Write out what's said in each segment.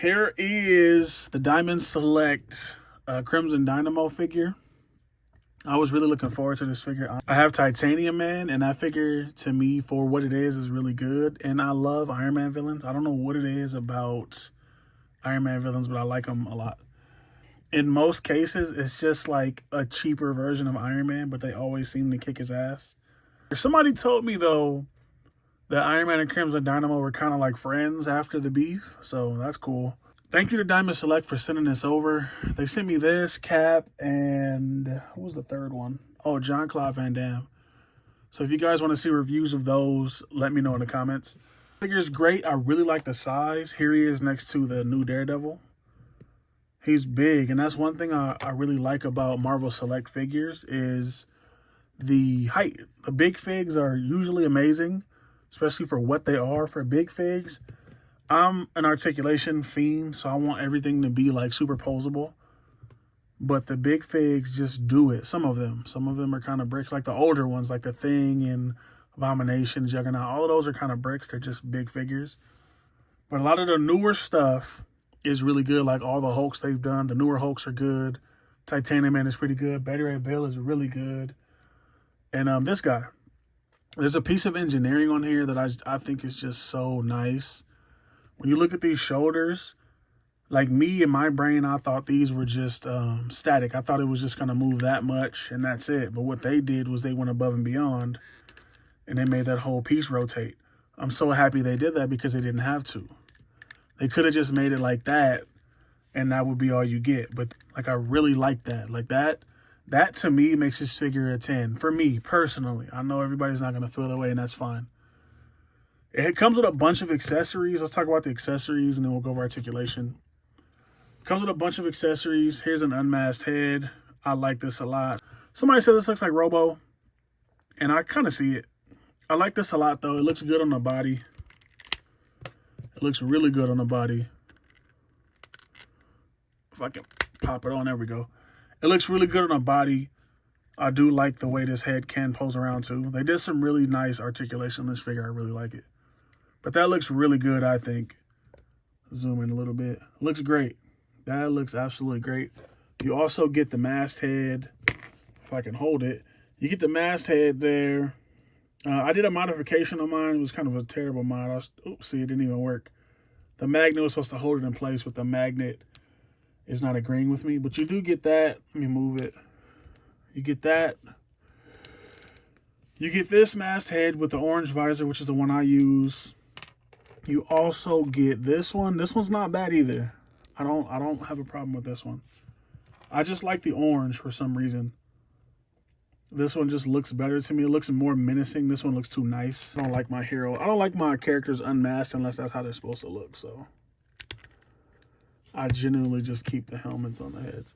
Here is the Diamond Select Crimson Dynamo figure. I was really looking forward to this figure. I have Titanium Man, and that figure, to me, for what it is really good. And I love Iron Man villains. I don't know what it is about Iron Man villains, but I like them a lot. In most cases, it's just like a cheaper version of Iron Man, but they always seem to kick his ass. Somebody told me, though, that Iron Man and Crimson Dynamo were kind of like friends after the beef, so that's cool. Thank you to Diamond Select for sending this over. They sent me this, Cap, and what was the third one? Oh, Jean-Claude Van Damme. So if you guys want to see reviews of those, let me know in the comments. Figure's great. I really like the size. Here he is next to the new Daredevil. He's big, and that's one thing I really like about Marvel Select figures is the height. The big figs are usually amazing, especially for what they are for big figs. I'm an articulation fiend, so I want everything to be like superposable. But the big figs just do it. Some of them are kind of bricks, like the older ones, like the Thing and Abomination, Juggernaut. All of those are kind of bricks. They're just big figures. But a lot of the newer stuff is really good, like all the Hulks they've done. The newer Hulks are good. Titanium Man is pretty good. Betty Ray Bill is really good. And this guy. There's a piece of engineering on here that I think is just so nice. When you look at these shoulders, like me in my brain, I thought these were just static. I thought it was just going to move that much and that's it. But what they did was they went above and beyond and they made that whole piece rotate. I'm so happy they did that because they didn't have to. They could have just made it like that and that would be all you get. But like, I really like that. Like that to me makes this figure a 10. For me, personally. I know everybody's not going to feel that way, and that's fine. It comes with a bunch of accessories. Let's talk about the accessories, and then we'll go over articulation. It comes with a bunch of accessories. Here's an unmasked head. I like this a lot. Somebody said this looks like Robo, and I kind of see it. I like this a lot, though. It looks good on the body. It looks really good on the body. If I can pop it on, there we go. It looks really good on the body. I do like the way this head can pose around too. They did some really nice articulation on this figure. I really like it. But that looks really good, I think. Zoom in a little bit. Looks great. That looks absolutely great. You also get the mast head. If I can hold it. You get the mast head there. I did a modification on mine. It was kind of a terrible mod. Oops, see, it didn't even work. The magnet was supposed to hold it in place, but the magnet is not agreeing with me, but you do get that. Let me move it. You get that. You get this mast head with the orange visor, which is the one I use. You also get this one. This one's not bad either. I don't have a problem with this one. I just like the orange for some reason. This one just looks better to me. It looks more menacing. This one looks too nice. I don't like my hero. I don't like my characters unmasked unless that's how they're supposed to look, so I genuinely just keep the helmets on the heads.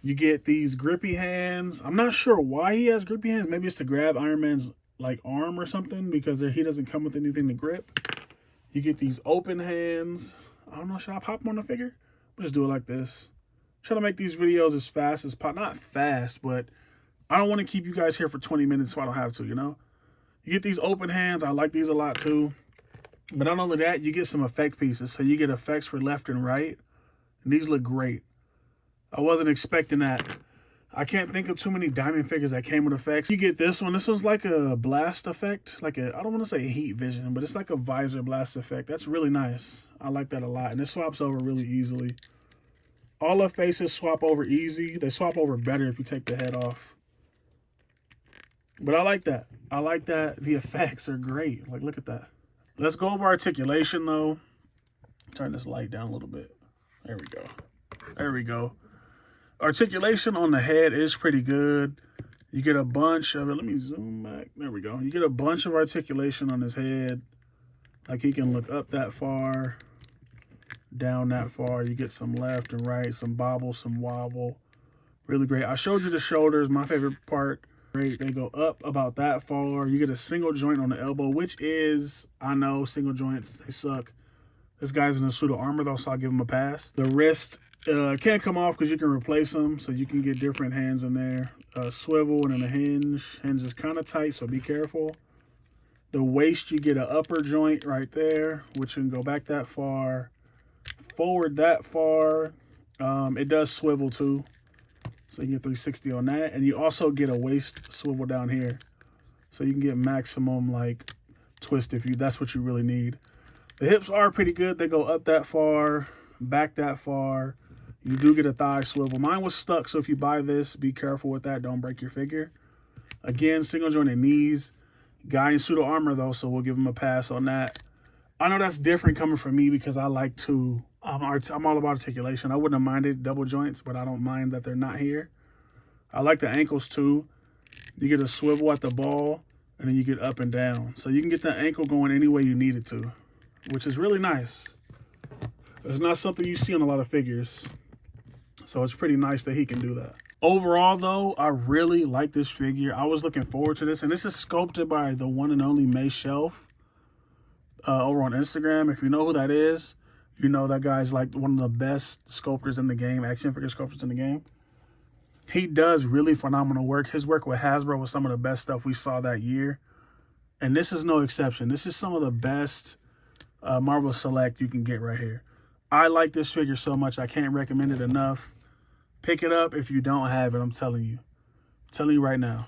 You get these grippy hands. I'm not sure why he has grippy hands. Maybe it's to grab Iron Man's like arm or something because he doesn't come with anything to grip. You get these open hands. I don't know, should I pop them on the figure? We'll just do it like this. Try to make these videos as fast as possible. Not fast, but I don't want to keep you guys here for 20 minutes so I don't have to, you know? You get these open hands. I like these a lot too. But not only that, you get some effect pieces. So you get effects for left and right. And these look great. I wasn't expecting that. I can't think of too many Diamond figures that came with effects. You get this one. This one's like a blast effect. Like I don't want to say heat vision, but it's like a visor blast effect. That's really nice. I like that a lot. And it swaps over really easily. All the faces swap over easy. They swap over better if you take the head off. But I like that. I like that. The effects are great. Like, look at that. Let's go over articulation, though. Turn this light down a little bit. There we go. There we go. Articulation on the head is pretty good. You get a bunch of it. Let me zoom back. There we go. You get a bunch of articulation on his head. Like he can look up that far, down that far. You get some left and right, some bobble, some wobble. Really great. I showed you the shoulders, my favorite part. Great. They go up about that far. You get a single joint on the elbow, which is, I know, single joints, they suck. This guy's in a suit of armor, though, so I'll give him a pass. The wrist can't come off because you can replace them, so you can get different hands in there. Swivel and then a hinge. Hinge is kind of tight, so be careful. The waist, you get an upper joint right there, which can go back that far. Forward that far. It does swivel too. So you get 360 on that. And you also get a waist swivel down here. So you can get maximum like twist if that's what you really need. The hips are pretty good. They go up that far, back that far. You do get a thigh swivel. Mine was stuck, so if you buy this, be careful with that. Don't break your figure. Again, single jointed knees. Guy in pseudo armor though, so we'll give him a pass on that. I know that's different coming from me because I like to, I'm all about articulation. I wouldn't have minded double joints, but I don't mind that they're not here. I like the ankles too. You get a swivel at the ball, and then you get up and down. So you can get the ankle going any way you need it to, which is really nice. It's not something you see on a lot of figures. So it's pretty nice that he can do that. Overall, though, I really like this figure. I was looking forward to this. And this is sculpted by the one and only May Shelf over on Instagram. If you know who that is, you know that guy's like one of the best sculptors in the game, action figure sculptors in the game. He does really phenomenal work. His work with Hasbro was some of the best stuff we saw that year. And this is no exception. This is some of the best Marvel Select you can get right here. I like this figure so much. I can't recommend it enough. Pick it up if you don't have it. I'm telling you. I'm telling you right now.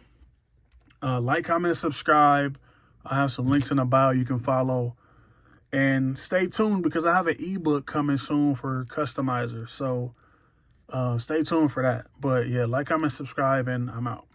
Like, comment, subscribe. I have some links in the bio you can follow. And stay tuned because I have an ebook coming soon for customizers. So stay tuned for that. But yeah, like, comment, subscribe, and I'm out.